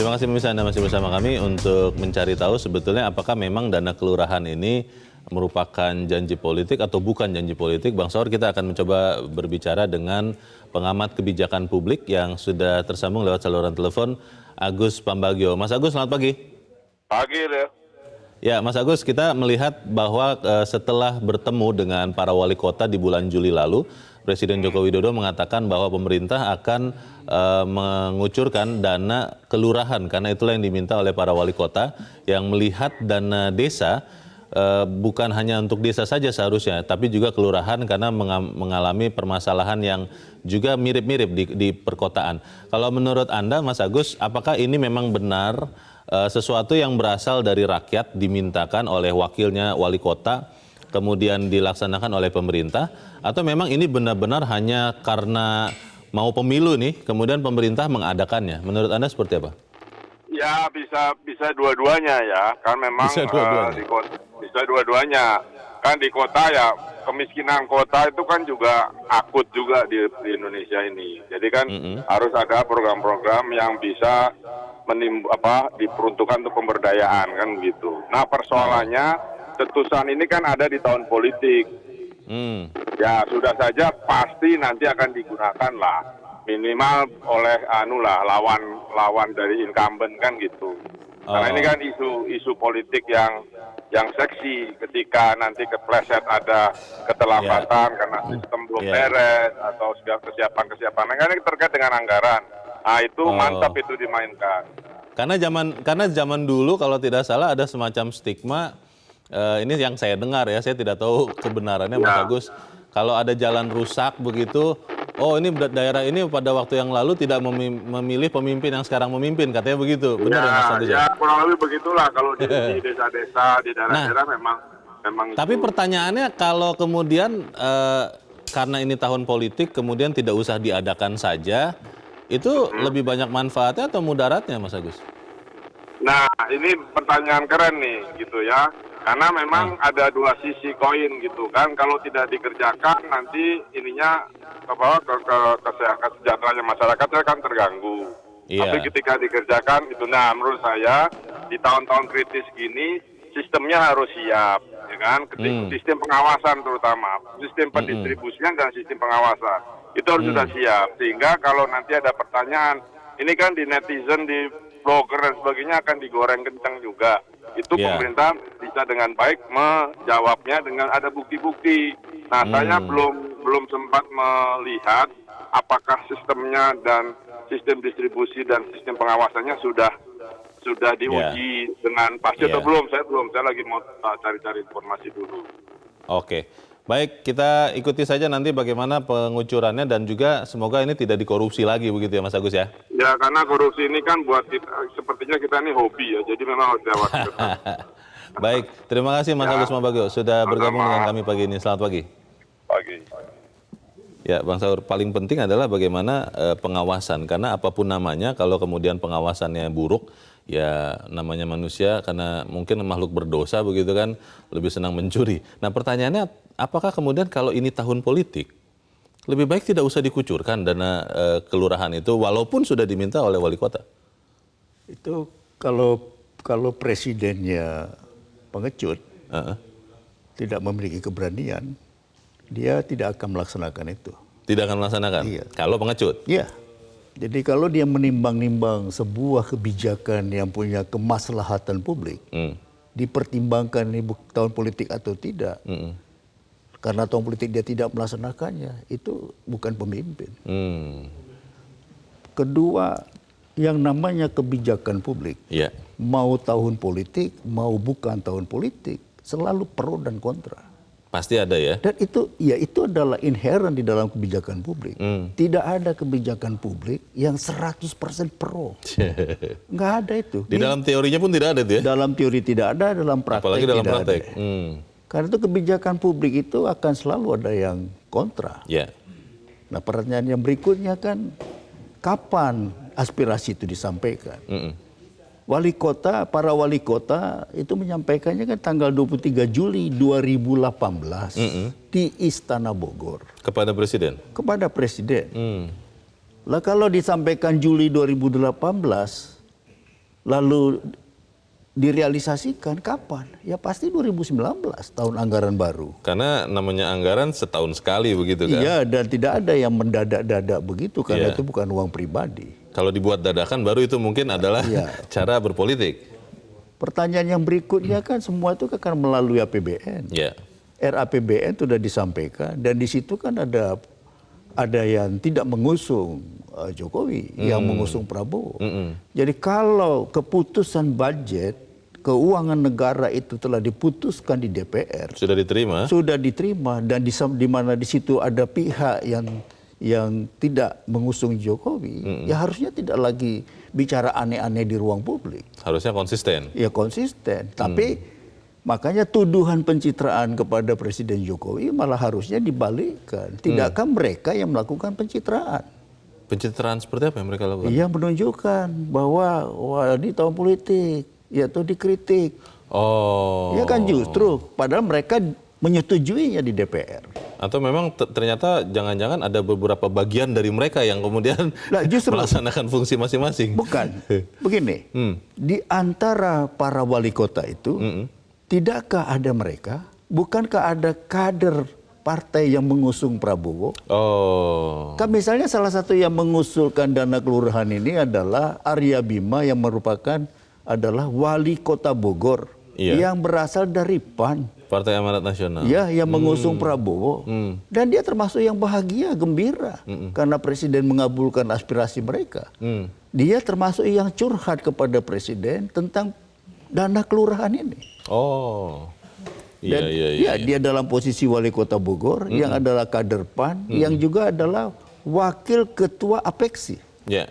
Terima kasih pemirsa, Anda masih bersama kami untuk mencari tahu sebetulnya apakah memang dana kelurahan ini merupakan janji politik atau bukan janji politik. Bang Saur, kita akan mencoba berbicara dengan pengamat kebijakan publik yang sudah tersambung lewat saluran telepon, Agus Pambagio. Mas Agus, selamat pagi. Pagi deh. Ya, Mas Agus, kita melihat bahwa setelah bertemu dengan para wali kota di bulan Juli lalu, Presiden Joko Widodo mengatakan bahwa pemerintah akan mengucurkan dana kelurahan, karena itulah yang diminta oleh para wali kota yang melihat dana desa bukan hanya untuk desa saja seharusnya, tapi juga kelurahan karena mengalami permasalahan yang juga mirip-mirip di perkotaan. Kalau menurut Anda, Mas Agus, apakah ini memang benar sesuatu yang berasal dari rakyat dimintakan oleh wakilnya wali kota, kemudian dilaksanakan oleh pemerintah, atau memang ini benar-benar hanya karena mau pemilu nih, kemudian pemerintah mengadakannya? Menurut Anda seperti apa? Ya bisa dua-duanya ya, kan memang bisa dua-duanya. Kan di kota ya, kemiskinan kota itu kan juga akut juga di Indonesia ini. Jadi kan harus ada program-program yang bisa diperuntukkan untuk pemberdayaan kan gitu. Nah persoalannya keputusan ini kan ada di tahun politik. Ya sudah saja pasti nanti akan digunakan lah, minimal oleh lawan dari incumbent kan gitu. Karena ini kan isu politik yang seksi ketika nanti kepleset ada keterlambatan karena sistem belum beres atau segala kesiapan. Nah, ini terkait dengan anggaran. Nah itu mantap itu dimainkan. Karena zaman dulu kalau tidak salah ada semacam stigma. Ini yang saya dengar ya, saya tidak tahu kebenarannya, Mas Agus. Kalau ada jalan rusak begitu, oh ini daerah ini pada waktu yang lalu tidak memilih pemimpin yang sekarang memimpin, katanya begitu. Benar ya, Mas Agus? Ya, kurang lebih begitulah kalau di desa-desa, di daerah-daerah memang tapi itu. pertanyaannya kalau kemudian karena ini tahun politik, kemudian tidak usah diadakan saja, itu lebih banyak manfaatnya atau mudaratnya, Mas Agus? Nah, ini pertanyaan keren nih, gitu ya. Karena memang ada dua sisi koin gitu kan. Kalau tidak dikerjakan nanti ininya kesejahteraan masyarakat akan terganggu. Tapi ketika dikerjakan itu, nah menurut saya di tahun-tahun kritis gini sistemnya harus siap, ya kan? Sistem pengawasan terutama, sistem pendistribusian dan sistem pengawasan itu harus sudah siap. Sehingga kalau nanti ada pertanyaan, ini kan di netizen, di blogger dan sebagainya akan digoreng kencang juga. Itu pemerintah bisa dengan baik menjawabnya dengan ada bukti-bukti. Nah, saya belum sempat melihat apakah sistemnya dan sistem distribusi dan sistem pengawasannya sudah diuji dengan pasti atau belum. Saya lagi mau cari-cari informasi dulu. Oke. Baik, kita ikuti saja nanti bagaimana pengucurannya dan juga semoga ini tidak dikorupsi lagi begitu ya, Mas Agus ya? Ya, karena korupsi ini kan buat kita, sepertinya kita ini hobi ya, jadi memang harus diawasi. Baik, terima kasih Mas Agus Pambagio sudah bergabung dengan kami pagi ini. Selamat pagi. Pagi. Ya, Bang Saur, paling penting adalah bagaimana pengawasan, karena apapun namanya, kalau kemudian pengawasannya buruk, ya namanya manusia karena mungkin makhluk berdosa begitu kan, lebih senang mencuri. Nah pertanyaannya, apakah kemudian kalau ini tahun politik, lebih baik tidak usah dikucurkan dana kelurahan itu walaupun sudah diminta oleh wali kota? Itu kalau presidennya pengecut, tidak memiliki keberanian, dia tidak akan melaksanakan itu. Tidak akan melaksanakan? Iya. Kalau pengecut? Iya. Jadi kalau dia menimbang-nimbang sebuah kebijakan yang punya kemaslahatan publik, dipertimbangkan ini tahun politik atau tidak, karena tahun politik dia tidak melaksanakannya, itu bukan pemimpin. Kedua, yang namanya kebijakan publik, mau tahun politik, mau bukan tahun politik, selalu pro dan kontra. Pasti ada ya? Dan itu adalah inherent di dalam kebijakan publik. Tidak ada kebijakan publik yang 100% pro. Nggak ada itu. Di dalam teorinya pun tidak ada itu ya? Dalam teori tidak ada, dalam praktek apalagi dalam tidak praktek. ada. Karena itu kebijakan publik itu akan selalu ada yang kontra. Nah pertanyaan yang berikutnya kan, kapan aspirasi itu disampaikan? Para wali kota itu menyampaikannya kan tanggal 23 Juli 2018 di Istana Bogor. Kepada Presiden? Kepada Presiden. Lah kalau disampaikan Juli 2018, Lalu direalisasikan kapan? Ya pasti 2019, tahun anggaran baru. Karena namanya anggaran setahun sekali begitu kan? Iya, dan tidak ada yang mendadak-dadak begitu karena itu bukan uang pribadi. Kalau dibuat dadakan baru itu mungkin adalah cara berpolitik. Pertanyaan yang berikutnya kan semua itu akan melalui APBN. Ya. RAPBN sudah disampaikan dan di situ kan ada yang tidak mengusung Jokowi, yang mengusung Prabowo. Jadi kalau keputusan budget keuangan negara itu telah diputuskan di DPR, Sudah diterima? sudah diterima dan di mana di situ ada pihak yang tidak mengusung Jokowi, ya harusnya tidak lagi bicara aneh-aneh di ruang publik. Harusnya konsisten. Ya konsisten. Tapi makanya tuduhan pencitraan kepada Presiden Jokowi malah harusnya dibalikkan. Tidakkah mereka yang melakukan pencitraan? Pencitraan seperti apa yang mereka lakukan? Iya, menunjukkan bahwa wah ini tahun politik, yaitu dikritik. Oh. Ya kan justru padahal mereka menyetujuinya di DPR. Atau memang ternyata jangan-jangan ada beberapa bagian dari mereka yang kemudian Justru melaksanakan fungsi masing-masing. bukan. Begini, di antara para wali kota itu, tidakkah ada mereka? Bukankah ada kader partai yang mengusung Prabowo? Oh. Kan misalnya salah satu yang mengusulkan dana kelurahan ini adalah Arya Bima yang merupakan adalah wali kota Bogor yang berasal dari PAN. Partai Amanat Nasional. Ya, yang mengusung Prabowo. Dan dia termasuk yang bahagia, gembira. Karena Presiden mengabulkan aspirasi mereka. Dia termasuk yang curhat kepada Presiden tentang dana kelurahan ini. Oh. Dan dia dalam posisi wali kota Bogor, yang adalah kader PAN, yang juga adalah wakil ketua APEKSI. Ya.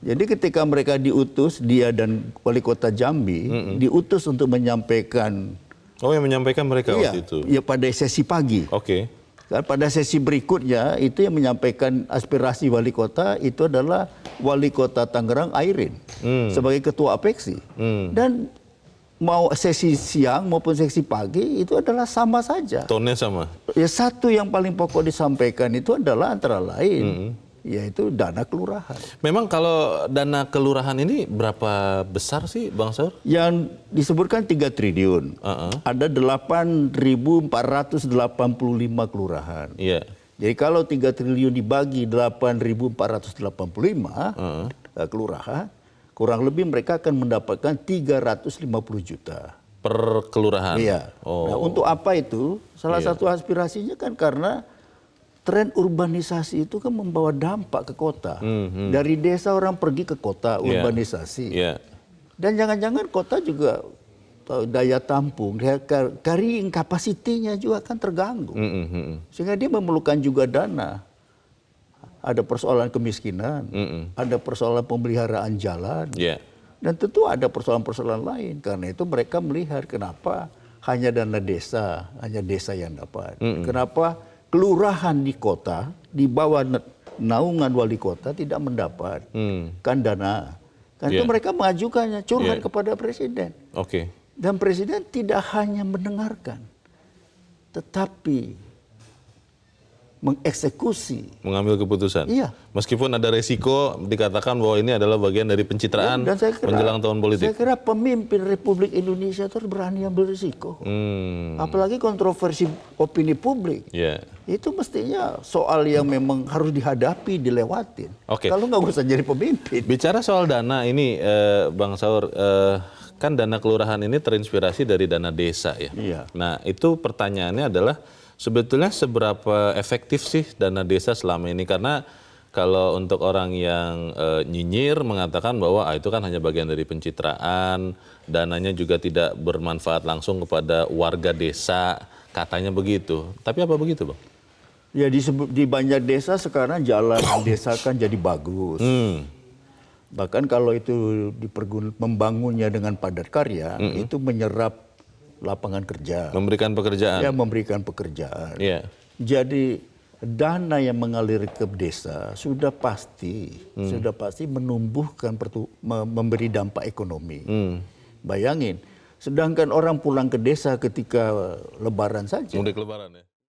Jadi ketika mereka diutus, dia dan wali kota Jambi, diutus untuk menyampaikan. Oh, yang menyampaikan mereka waktu itu? Iya, pada sesi pagi. Oke. Dan pada sesi berikutnya, itu yang menyampaikan aspirasi wali kota, itu adalah wali kota Tangerang Airin, sebagai ketua APEKSI. Dan mau sesi siang maupun sesi pagi itu adalah sama saja. Tone sama? Ya, satu yang paling pokok disampaikan itu adalah antara lain, yaitu dana kelurahan. Memang kalau dana kelurahan ini berapa besar sih Bang Saur? Yang disebutkan 3 triliun. Ada 8.485 kelurahan. Iya. Jadi kalau 3 triliun dibagi 8.485 kelurahan, kurang lebih mereka akan mendapatkan 350 juta. Per kelurahan? Iya. Oh. Nah, untuk apa itu? Salah satu aspirasinya kan karena tren urbanisasi itu kan membawa dampak ke kota. Dari desa orang pergi ke kota, urbanisasi. Dan jangan-jangan kota juga daya tampung, carrying capacity-nya juga kan terganggu. Sehingga dia memerlukan juga dana. Ada persoalan kemiskinan, ada persoalan pemeliharaan jalan, dan tentu ada persoalan-persoalan lain. Karena itu mereka melihat kenapa hanya dana desa, hanya desa yang dapat. Kenapa kelurahan di kota, di bawah naungan wali kota tidak mendapat kan dana. Kan itu mereka mengajukannya, curhat kepada Presiden. Dan Presiden tidak hanya mendengarkan, tetapi mengeksekusi. Mengambil keputusan? Iya. Meskipun ada resiko dikatakan bahwa ini adalah bagian dari pencitraan menjelang tahun politik. Saya kira pemimpin Republik Indonesia itu berani ambil risiko. Apalagi kontroversi opini publik. Itu mestinya soal yang memang harus dihadapi, dilewatin. Kalau nggak usah jadi pemimpin. Bicara soal dana ini, Bang Saur, kan dana kelurahan ini terinspirasi dari dana desa ya. Nah, itu pertanyaannya adalah sebetulnya seberapa efektif sih dana desa selama ini? Karena kalau untuk orang yang nyinyir mengatakan bahwa itu kan hanya bagian dari pencitraan, dananya juga tidak bermanfaat langsung kepada warga desa, katanya begitu. Tapi apa begitu, Bang? Ya di banyak desa sekarang jalan desa kan jadi bagus. Bahkan kalau itu membangunnya dengan padat karya, itu menyerap lapangan kerja. Memberikan pekerjaan. Ya, memberikan pekerjaan. Jadi dana yang mengalir ke desa sudah pasti menumbuhkan, memberi dampak ekonomi. Bayangin, sedangkan orang pulang ke desa ketika Lebaran saja. Mudik Lebaran ya.